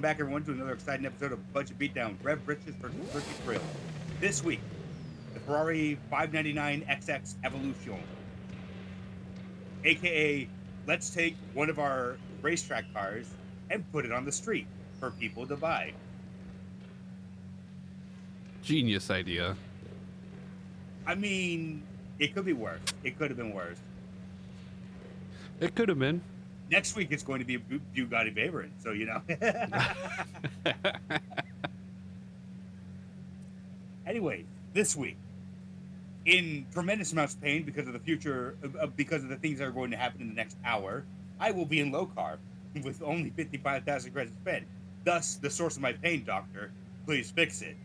back, everyone, to another exciting episode of Budget Beatdown, Rev Riches versus Ricky Thrill. This week, the Ferrari 599 XX Evolution, aka let's take one of our racetrack cars and put it on the street for people to buy. Genius idea. I mean, it could be worse. It could have been worse. It could have been. Next week, it's going to be a Bugatti Veyron, so you know. Anyway, this week, in tremendous amounts of pain because of the future, because of the things that are going to happen in the next hour, I will be in low car with only 55,000 credits spent. Thus, the source of my pain, doctor. Please fix it.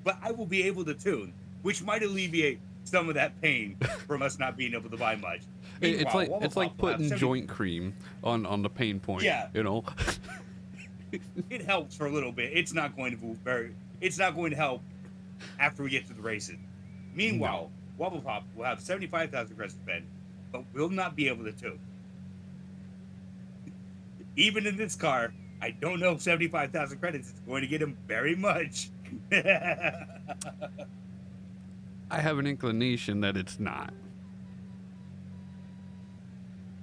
But I will be able to tune, which might alleviate some of that pain from us not being able to buy much. It's like putting joint cream on the pain point. Yeah, you know. It helps for a little bit. It's not going to help after we get to the races. Meanwhile, Wobblepop will have 75,000 credits spent, but will not be able to tune. Even in this car, I don't know if 75,000 credits is going to get him very much. I have an inclination that it's not.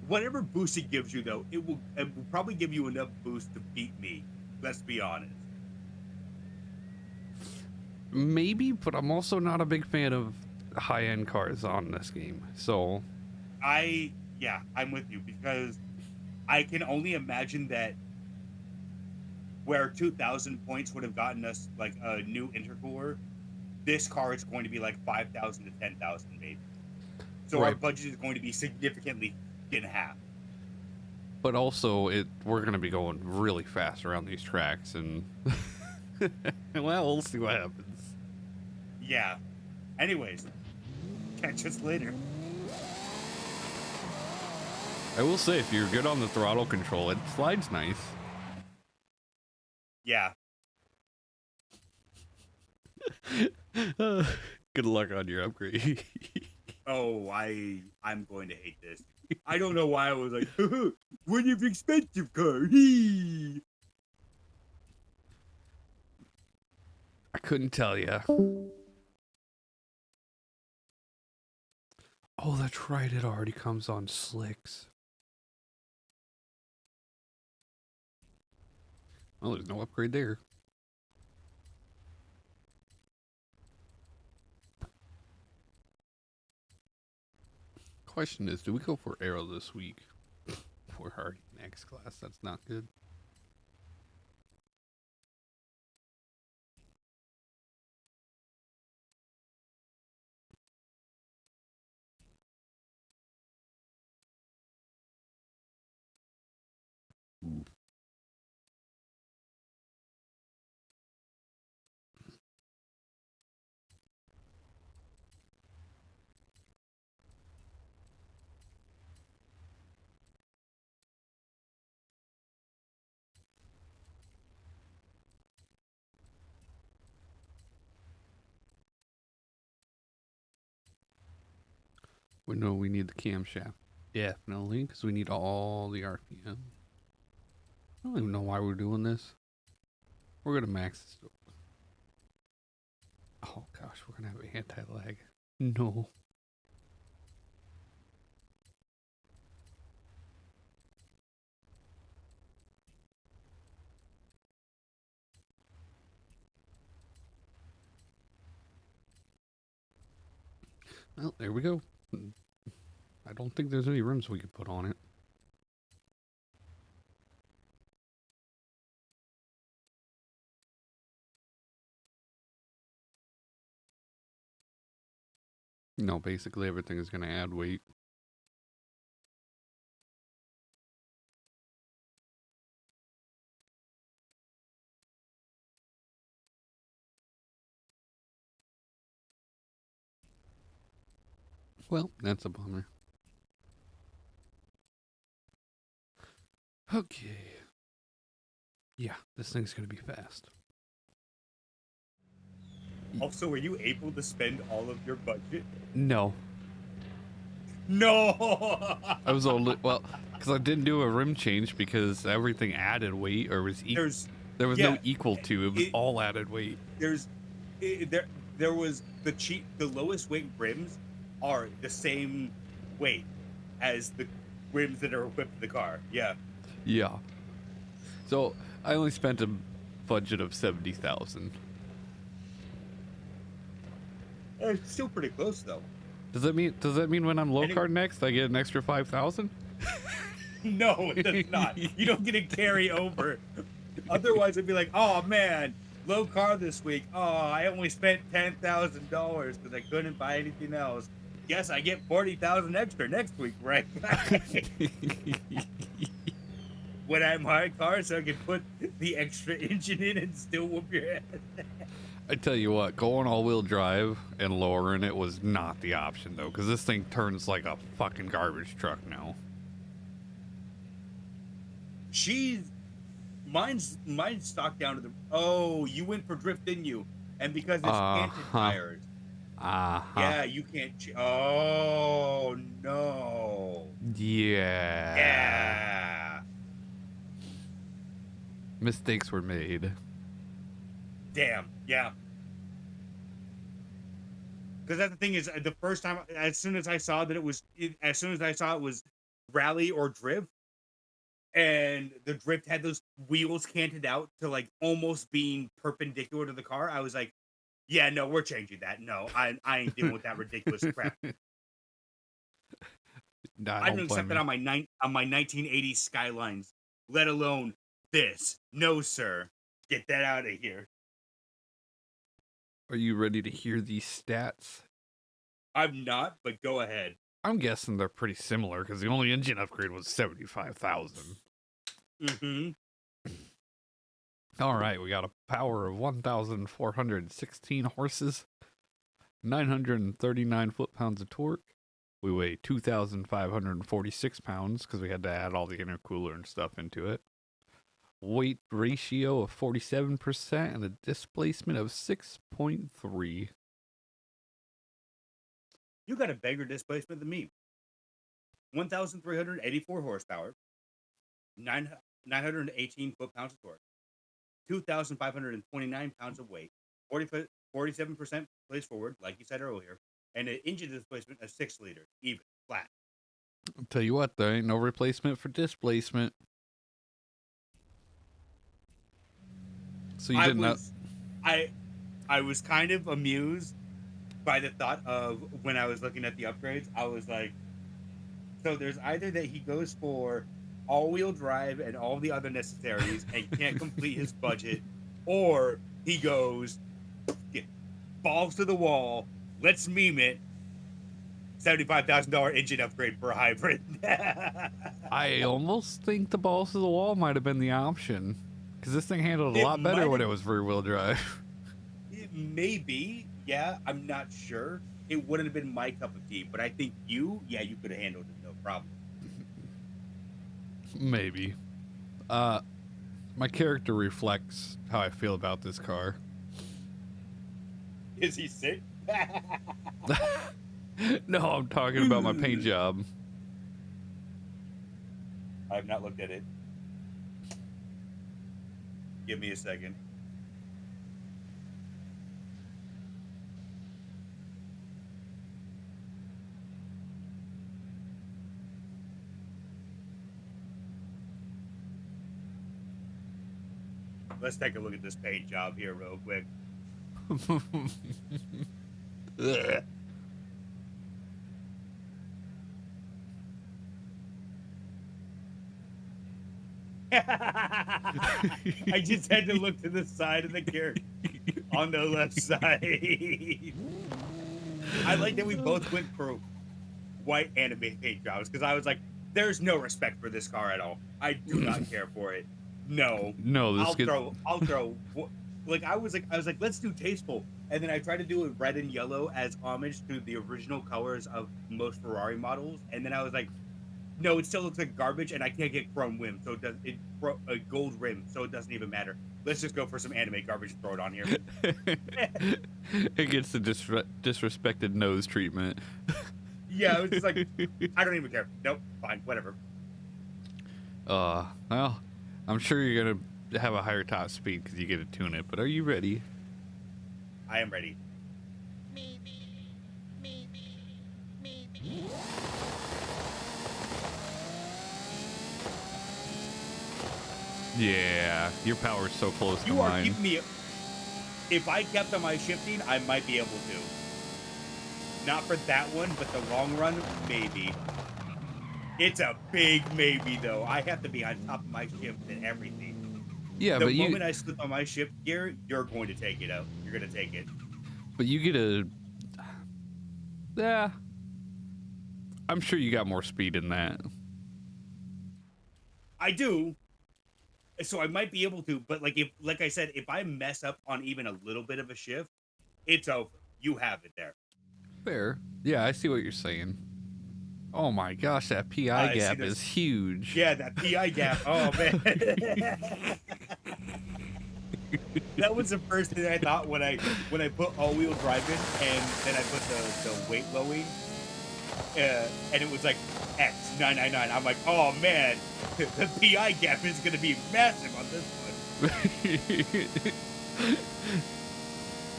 Whatever boost it gives you, though, it will probably give you enough boost to beat me. Let's be honest. Maybe, but I'm also not a big fan of high-end cars on this game. So, I'm with you, because I can only imagine that where 2,000 points would have gotten us like a new intercooler, this car is going to be like 5,000 to 10,000 maybe. So right. Our budget is going to be significantly in half. But also, we're going to be going really fast around these tracks, and well, we'll see what happens. Yeah. Anyways, catch us later. I will say, if you're good on the throttle control, it slides nice. Yeah. Good luck on your upgrade. Oh, I'm going to hate this. I don't know why I was like, what if expensive car? I couldn't tell you. Oh, that's right. It already comes on slicks. Well, there's no upgrade there. Question is, do we go for Arrow this week? We're already in X class. That's not good. We know we need the camshaft. Definitely, because we need all the RPM. I don't even know why we're doing this. We're going to max this. Oh gosh, we're going to have anti-lag. No. Well, there we go. I don't think there's any rims we could put on it. No, basically everything is going to add weight. Well, that's a bummer. Okay. Yeah, this thing's going to be fast. Also, were you able to spend all of your budget? No. No! I was only, well, Because I didn't do a rim change because everything added weight or was equal. There was no equal to. It was all added weight. There was the lowest weight rims are the same weight as the rims that are equipped to the car. Yeah. Yeah. So I only spent a budget of 70,000. It's still pretty close though. Does that mean when I'm low card next, I get an extra 5,000? No, it does not. You don't get to carry over. Otherwise, it'd be like, oh man, low car this week. Oh, I only spent $10,000 because I couldn't buy anything else. Guess I get 40,000 extra next week, right? When I buy a car, so I can put the extra engine in and still whoop your head. I tell you what, going all-wheel drive and lowering it was not the option though, because this thing turns like a fucking garbage truck now. Mine's stocked down to the. Oh, you went for drift, didn't you? And because it's canted tires. Yeah, you can't. Oh no. Yeah. Yeah. Mistakes were made. Damn. Yeah. Because that's the thing is, the first time, as soon as I saw it was rally or drift, and the drift had those wheels canted out to like almost being perpendicular to the car, I was like, yeah, no, we're changing that. No, I ain't dealing with that ridiculous crap. I don't accept that on my 1980s Skylines, let alone this. No, sir. Get that out of here. Are you ready to hear these stats? I'm not, but go ahead. I'm guessing they're pretty similar because the only engine upgrade was 75,000. Mm-hmm. All right, we got a power of 1,416 horses, 939 foot-pounds of torque. We weigh 2,546 pounds because we had to add all the intercooler and stuff into it. Weight ratio of 47% and a displacement of 6.3. You got a bigger displacement than me. 1,384 horsepower, 918 foot-pounds of torque, 2,529 pounds of weight, 47% place forward, like you said earlier, and an engine displacement of 6 liters, even, flat. I'll tell you what, there ain't no replacement for displacement. So you didn't know. I was kind of amused by the thought of when I was looking at the upgrades. I was like, so there's either that he goes for all-wheel drive and all the other necessaries and can't complete his budget, or he goes balls to the wall, let's meme it, $75,000 engine upgrade for a hybrid. I almost think the balls to the wall might have been the option. Because this thing handled a lot better when it was rear-wheel drive. It may be. Yeah, I'm not sure. It wouldn't have been my cup of tea. But I think you could have handled it, no problem. Maybe. My character reflects how I feel about this car. Is he sick? No, I'm talking about my paint job. I have not looked at it. Give me a second. Let's take a look at this paint job here real quick. Ugh. I just had to look to the side of the character on the left side. I like that we both went for white anime paint jobs because I was like, there's no respect for this car at all. I do not care for it. No. I'll throw. Like I was like, let's do tasteful. And then I tried to do it red and yellow as homage to the original colors of most Ferrari models. And then I was like, no, it still looks like garbage, and I can't get chrome rim, so a gold rim, so it doesn't even matter. Let's just go for some anime garbage and throw it on here. It gets the disrespected nose treatment. Yeah, it was just like, I don't even care. Nope, fine, whatever. Well, I'm sure you're gonna have a higher top speed because you get to tune it. But are you ready? I am ready. Yeah, your power's so close to You are mine. keeping me. If I kept on my shifting, I might be able to. Not for that one, but the long run, maybe. It's a big maybe, though. I have to be on top of my shift and everything. Yeah, The but moment I slip on my shift gear, you're going to take it out. You're going to take it. you get a. Yeah, I'm sure you got more speed in that. I do. So I might be able to, but like I said, if I mess up on even a little bit of a shift, it's over. You have it there. Fair. Yeah, I see what you're saying. Oh my gosh, that PI See, gap is huge. Yeah, that PI gap. Oh man. That was the first thing I thought when I put all-wheel drive in, and then I put the weight lowing, and it was like X999. I'm like, oh man, the PI gap is gonna be massive on this one.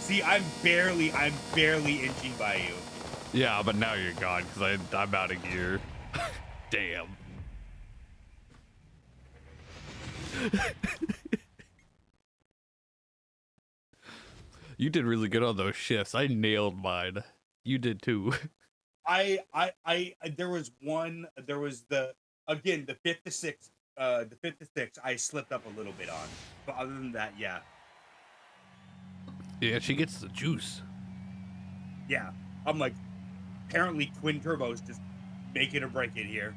See, I'm barely inching by you. Yeah, but now you're gone because I'm out of gear. Damn. You did really good on those shifts. I nailed mine. You did too. There was the fifth to sixth, I slipped up a little bit on, but other than that, yeah. Yeah, she gets the juice. Yeah, I'm like, apparently twin turbos just make it or break it here.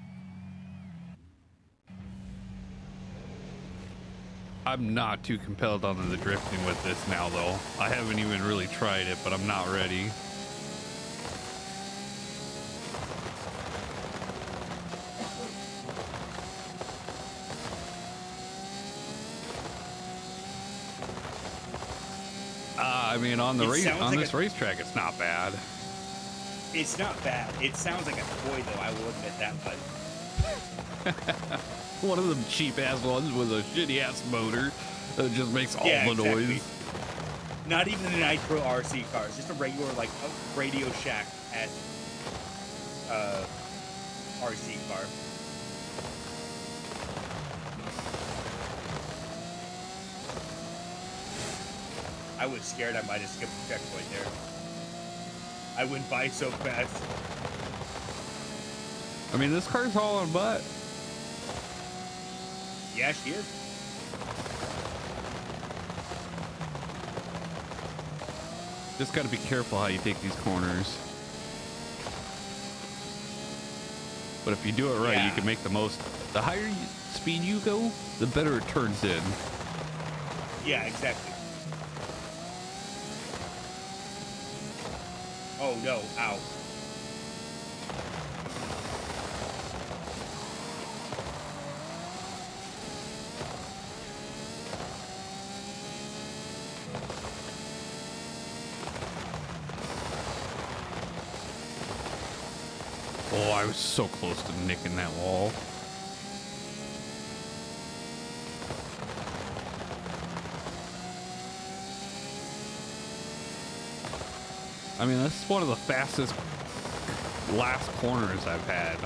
I'm not too compelled on the drifting with this now, though. I haven't even really tried it, but I'm not ready. I mean, on this racetrack, it's not bad. It's not bad. It sounds like a toy, though. I will admit that much. One of them cheap ass ones with a shitty ass motor that just makes all the noise. Not even a nitro RC car. It's just a regular a Radio Shack at RC car. I was scared I might have skipped the checkpoint there. I went by so fast. I mean, this car's hauling butt. Yeah, she is. Just got to be careful how you take these corners. But if you do it right, you can make the most. The higher speed you go, the better it turns in. Yeah, exactly. Oh no, ow. Oh, I was so close to nicking that wall. I mean, this is one of the fastest last corners I've had.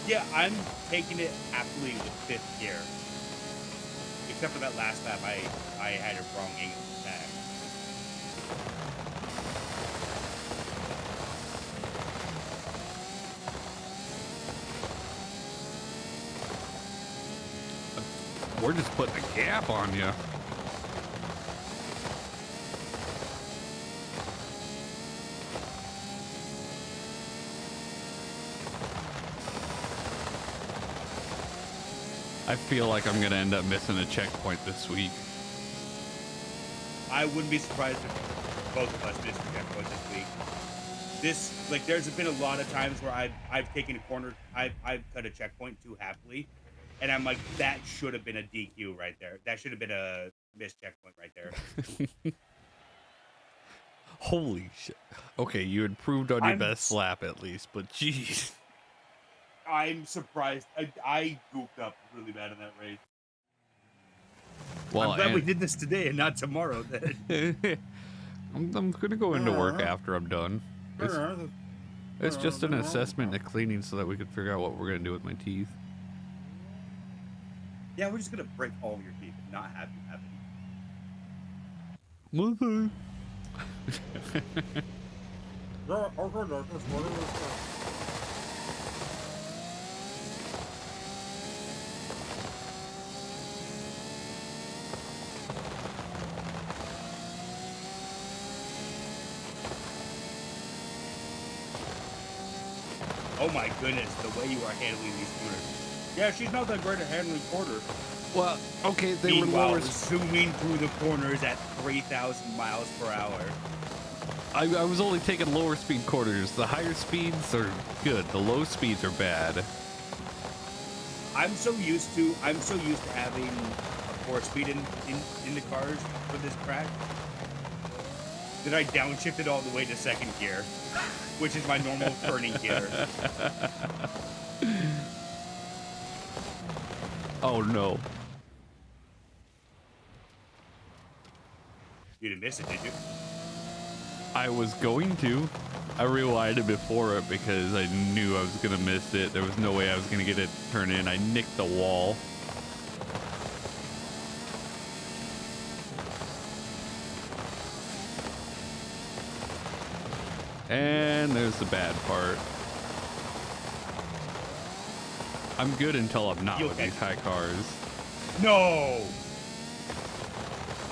Yeah, I'm taking it happily with fifth gear. Except for that last lap, I had a wrong angle back. We're just putting a gap on you. I feel like I'm going to end up missing a checkpoint this week. I wouldn't be surprised if both of us missed a checkpoint this week. There's been a lot of times where I've taken a corner, I've cut a checkpoint too happily, and I'm like, that should have been a DQ right there. That should have been a missed checkpoint right there. Holy shit. Okay, you improved on your best lap at least, but jeez. I'm surprised. I goofed up really bad in that race. Well, I'm glad we did this today and not tomorrow. Then I'm gonna go into work after I'm done. It's just an assessment and a cleaning so that we could figure out what we're gonna do with my teeth. Yeah, we're just gonna break all of your teeth and not have you have Mother. Oh my goodness, the way you are handling these corners. Yeah, she's not that great at handling corners. Well, okay, they were Meanwhile, lower. zooming through the corners at 3,000 miles per hour. I was only taking lower speed corners. The higher speeds are good. The low speeds are bad. I'm so used to having a 4-speed in the cars for this track that I downshifted all the way to second gear, which is my normal turning gear. Oh no. You didn't miss it, did you? I was going to. I rewinded before it because I knew I was going to miss it. There was no way I was going to get it turned in. I nicked the wall. And there's the bad part. I'm good until I'm not with these high cars. No!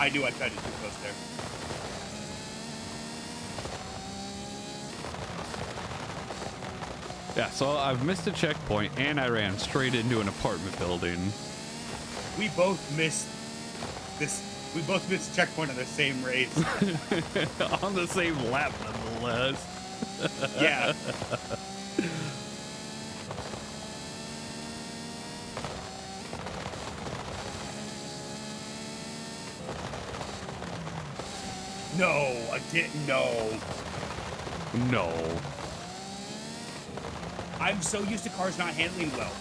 I knew I tried to too close there. Yeah, so I've missed a checkpoint and I ran straight into an apartment building. We both missed this. We both missed a checkpoint on the same race. On the same lap, nonetheless. Yeah. No, I didn't know. No. I'm so used to cars not handling well.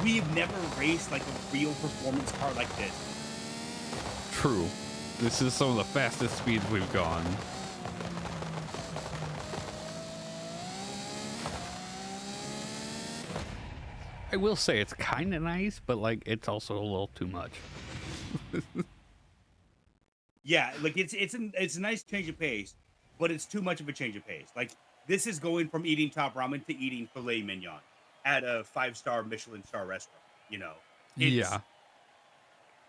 We've never raced like a real performance car like this. True. This is some of the fastest speeds we've gone. I will say it's kind of nice, but like it's also a little too much. Yeah, like it's a nice change of pace, but it's too much of a change of pace. Like this is going from eating top ramen to eating filet mignon at a 5-star Michelin star restaurant. You know, Yeah.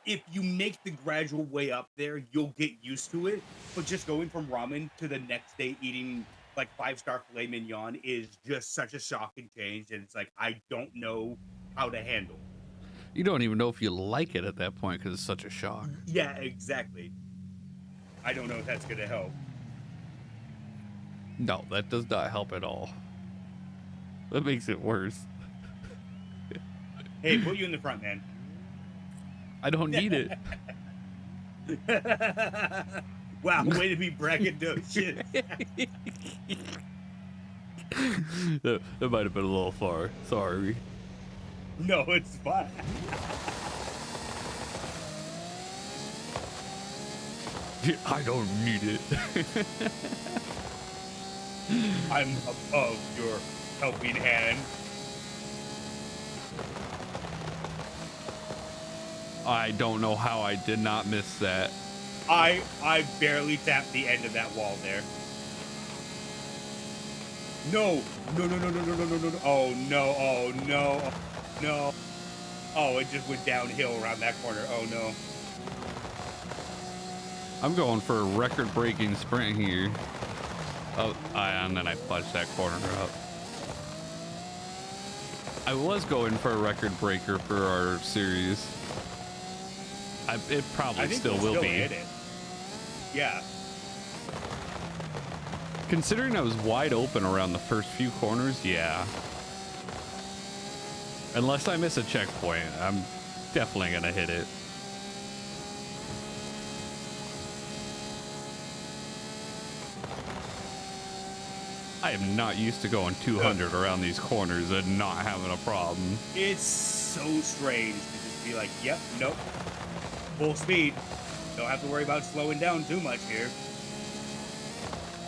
If you make the gradual way up there, you'll get used to it. But just going from ramen to the next day eating like 5-star filet mignon is just such a shocking change, and it's like I don't know how to handle. You don't even know if you like it at that point because it's such a shock. Yeah, exactly. I don't know if that's gonna help. No, that does not help at all. That makes it worse. Hey, put you in the front, man. I don't need it. Wow, way to be braggadocious. that might have been a little far. Sorry. No, it's fine. I don't need it. I'm above your helping hand. I don't know how I did not miss that. I barely tapped the end of that wall there. No. Oh no, oh no, no. Oh, it just went downhill around that corner. Oh no. I'm going for a record-breaking sprint here. Oh, and then I fudged that corner up. I was going for a record breaker for our series. It probably still will be. Hit it. Yeah. Considering I was wide open around the first few corners, yeah. Unless I miss a checkpoint, I'm definitely gonna hit it. I am not used to going 200 around these corners and not having a problem. It's so strange to just be like, yep, nope, full speed. Don't have to worry about slowing down too much here.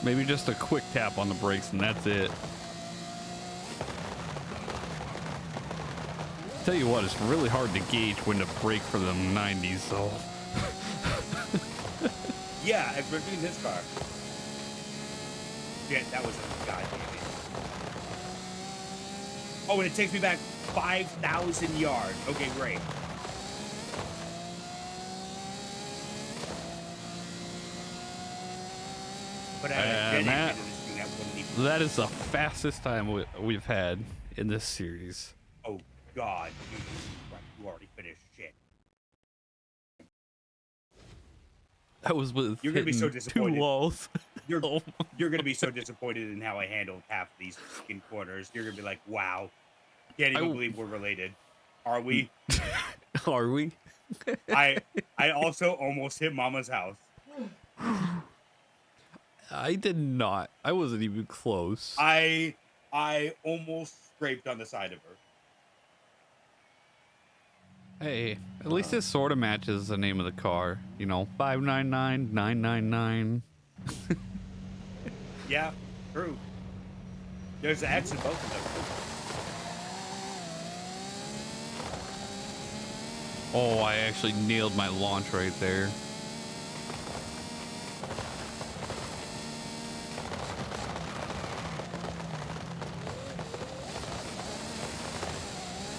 Maybe just a quick tap on the brakes and that's it. Tell you what, it's really hard to gauge when to brake for the 90s, so. Yeah, I've driven in this car. Shit, that was a goddamn it. Oh, and it takes me back 5,000 yards. Okay, great. But And that is the fastest time we've had in this series. Oh, God. You already finished. Shit. That was with You're gonna be so disappointed. 2 walls. You're gonna be so disappointed in how I handled half of these fucking corners. You're gonna be like, "Wow, can't even believe we're related." Are we? Are we? I also almost hit Mama's house. I did not. I wasn't even close. I almost scraped on the side of her. Hey, at least it sort of matches the name of the car. You know, 599 999. Yeah, true. There's an X in both of them. Oh, I actually nailed my launch right there.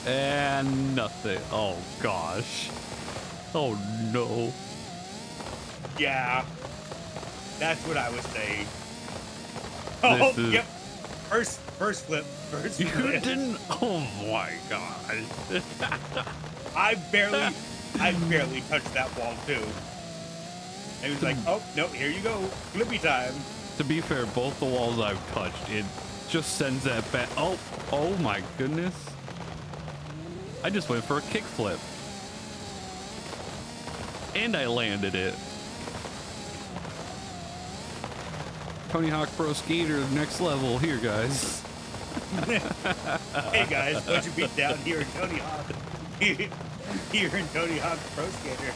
And nothing. Oh, gosh. Oh, no. Yeah, that's what I was saying. Oh, yep. First flip. First You flip. didn't. Oh my god. I barely touched that wall too. And he was like, "Oh no, here you go, flippy time." To be fair, both the walls I've touched, it just sends that back. Oh my goodness. I just went for a kickflip. And I landed it. Tony Hawk Pro Skater next level here, guys. Hey guys, bunch of Beatdown here in Tony Hawk. Here in Tony Hawk Pro Skater.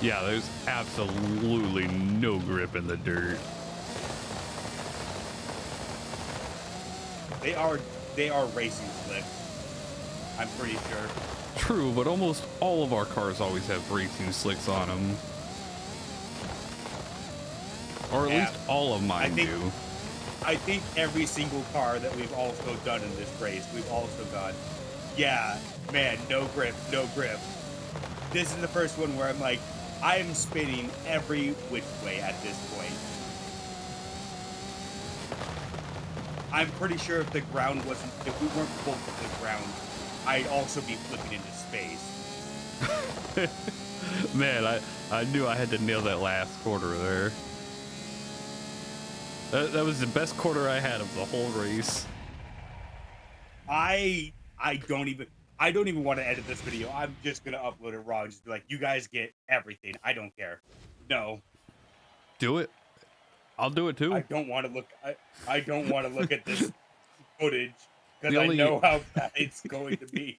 Yeah, there's absolutely no grip in the dirt. They are racing slicks. I'm pretty sure. True, but almost all of our cars always have racing slicks on them. Or at least all of mine do. I think every single car that we've also done in this race, we've also gone, yeah, man, no grip, no grip. This is the first one where I'm like, I am spinning every which way at this point. I'm pretty sure if the ground wasn't, if we weren't both at the ground, I'd also be flipping into space. Man, I knew I had to nail that last quarter there. That was the best quarter I had of the whole race. I don't even want to edit this video. I'm just gonna upload it raw and just be like, you guys get everything. I don't care. No. Do it. I'll do it too. I don't want to look. I don't want to look at this footage because I know how bad it's going to be.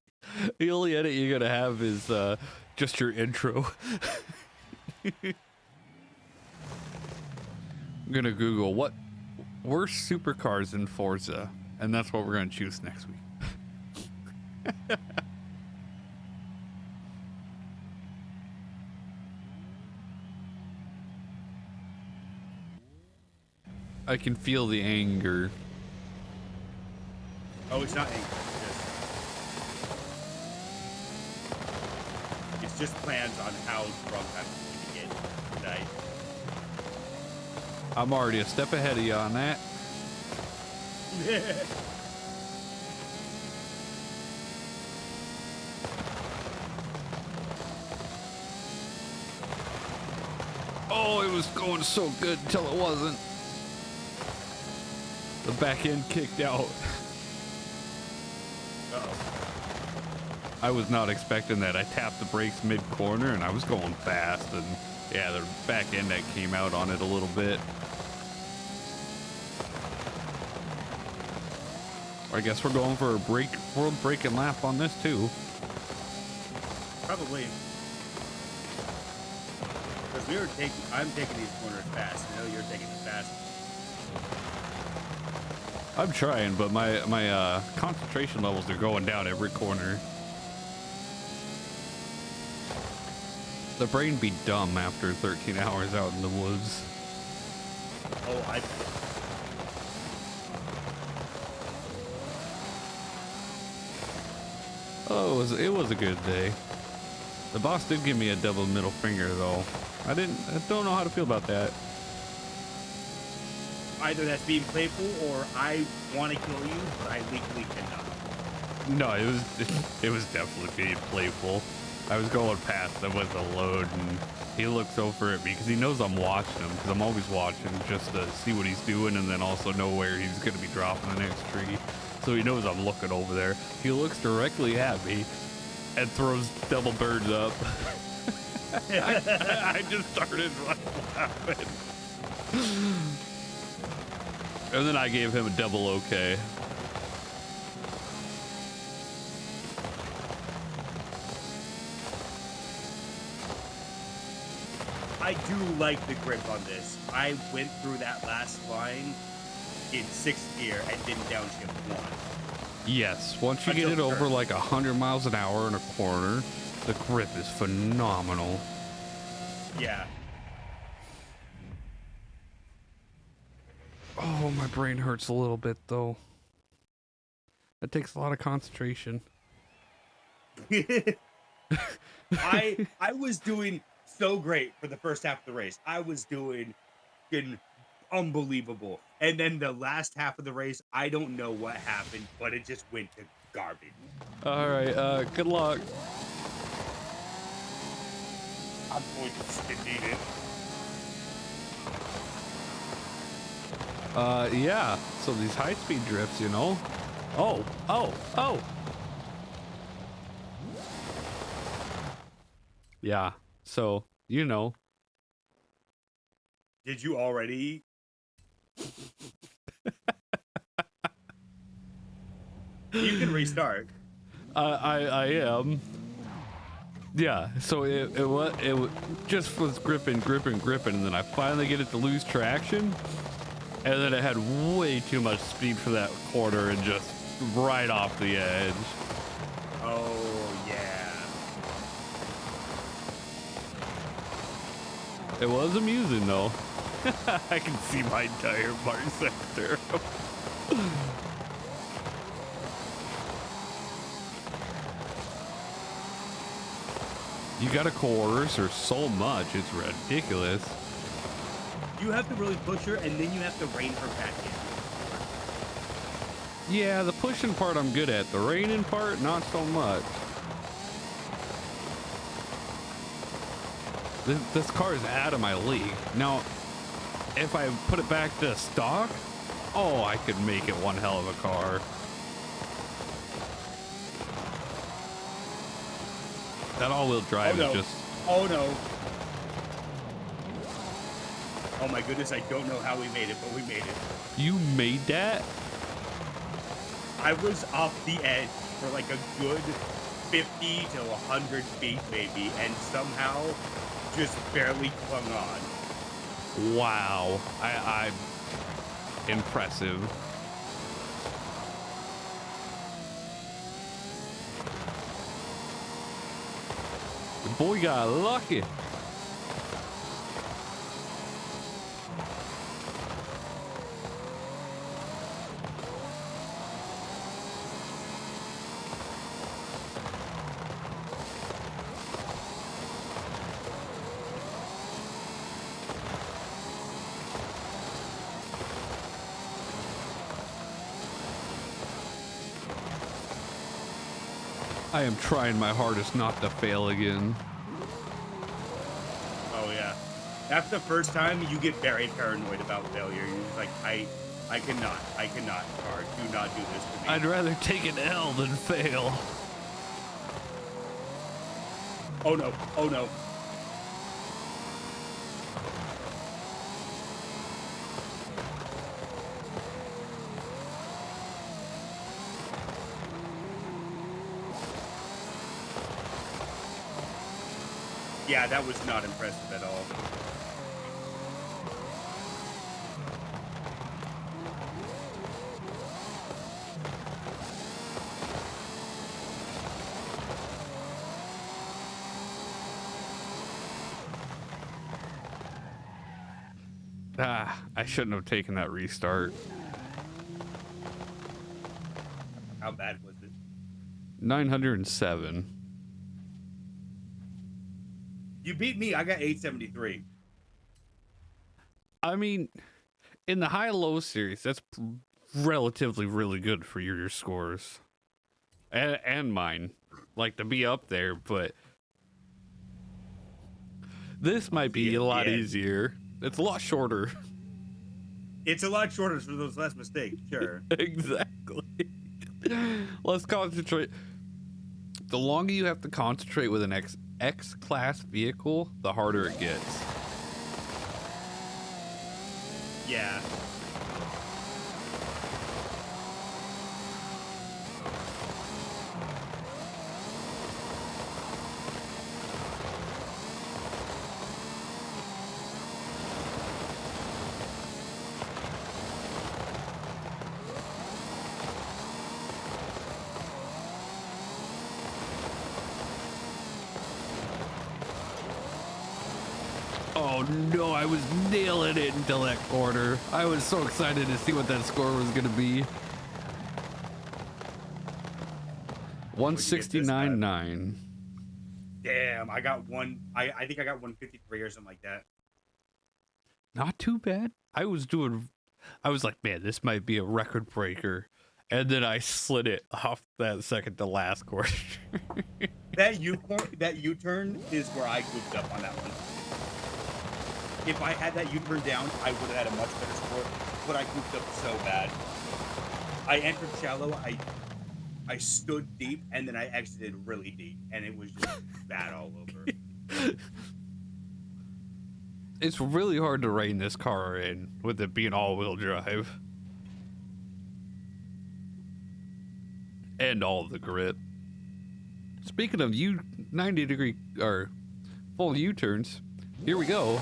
The only edit you're gonna have is just your intro. I'm gonna Google what worst supercars in Forza, and that's what we're gonna choose next week. I can feel the anger. Oh, it's not anger. It's just plans on how drunk I'm going to get tonight. I'm already a step ahead of you on that. Oh, it was going so good until it wasn't. The back end kicked out. Uh-oh. I was not expecting that. I tapped the brakes mid-corner and I was going fast, and Yeah, the back end that came out on it a little bit. I guess we're going for a world breaking lap on this too. Probably. Because I'm taking these corners fast. I know you're taking it fast. I'm trying, but my concentration levels are going down every corner. The brain be dumb after 13 hours out in the woods. Oh, I. Oh, it was a good day. The boss did give me a double middle finger though. I don't know how to feel about that. Either that's being playful or I want to kill you, but I legally cannot. No, it was definitely being playful. I was going past him with a load, and he looks over at me because he knows I'm watching him, because I'm always watching just to see what he's doing and then also know where he's going to be dropping the next tree. So he knows I'm looking over there. He looks directly at me and throws double birds up. I just started laughing. And then I gave him a double okay. I do like the grip on this. I went through that last line in 6th gear and didn't downshift once. Yes, once you get it over like 100 miles an hour in a corner, the grip is phenomenal. Yeah. Oh, my brain hurts a little bit though. That takes a lot of concentration. I was doing so great for the first half of the race. I was doing unbelievable. And then the last half of the race, I don't know what happened, but it just went to garbage. All right, good luck. I'm going to stick it. Yeah, so these high-speed drifts, you know. Oh. Yeah, so, you know. Did you already? You can restart. I am. Yeah, so it just was gripping, and then I finally get it to lose traction. And then it had way too much speed for that corner and just right off the edge. Oh, yeah. It was amusing, though. I can see my entire bar sector. You gotta coerce her so much, it's ridiculous. You have to really push her, and then you have to rein her back in. Yeah, the pushing part I'm good at. The reining part, not so much. This car is out of my league. Now, if I put it back to stock, oh, I could make it one hell of a car. That all-wheel drive is just... Oh, no. Oh my goodness, I don't know how we made it, but we made it. You made that? I was off the edge for like a good 50 to 100 feet maybe, and somehow just barely clung on. Wow. I impressive. The boy got lucky. I am trying my hardest not to fail again. Oh yeah. After the first time, you get very paranoid about failure. You're just like, I cannot, car, do not do this to me. I'd rather take an L than fail. Oh no, oh no. Yeah, that was not impressive at all. I shouldn't have taken that restart. How bad was it? 907. You beat me. I got 873. I mean, in the high-low series, that's relatively really good for your scores. And mine. Like, to be up there, but this might be a lot easier. It's a lot shorter. It's a lot shorter for those less mistakes, sure. Exactly. Let's concentrate. The longer you have to concentrate with an X-class vehicle, the harder it gets. Yeah. Oh no, I was nailing it until that corner. I was so excited to see what that score was going to be. 169.9. Damn, I got one. I think I got 153 or something like that. Not too bad. I was like, man, this might be a record breaker. And then I slid it off that second to last corner. That U-turn is where I goofed up on that one. If I had that U-turn down, I would have had a much better score, but I goofed up so bad. I entered shallow, I stood deep, and then I exited really deep, and it was just bad all over. It's really hard to rein this car in with it being all-wheel drive. And all of the grip. Speaking of 90-degree or full U-turns, here we go.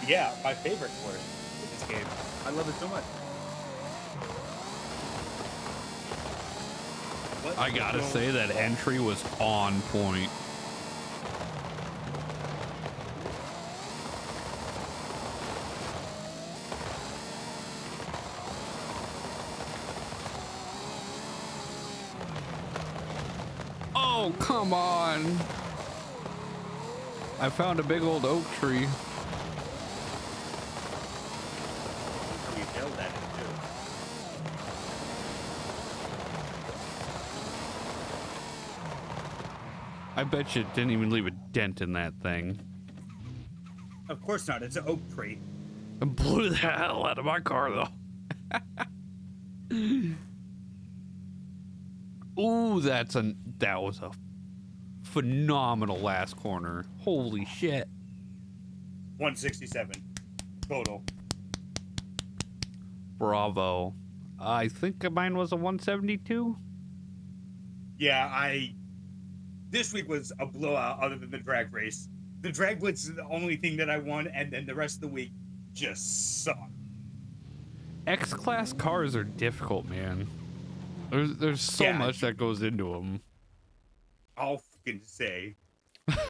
Yeah, my favorite course in this game. I love it so much. I gotta say that entry was on point. Oh, come on. I found a big old oak tree. You nailed that too. I bet you it didn't even leave a dent in that thing. Of course not. It's an oak tree. I blew the hell out of my car, though. Ooh, that was a phenomenal last corner. Holy shit. 167 total. Bravo. I think mine was a 172. Yeah, this week was a blowout other than the drag race. The drag blitz is the only thing that I won, and then the rest of the week just sucked. X-Class cars are difficult, man. There's so much that goes into them. I'll fucking say.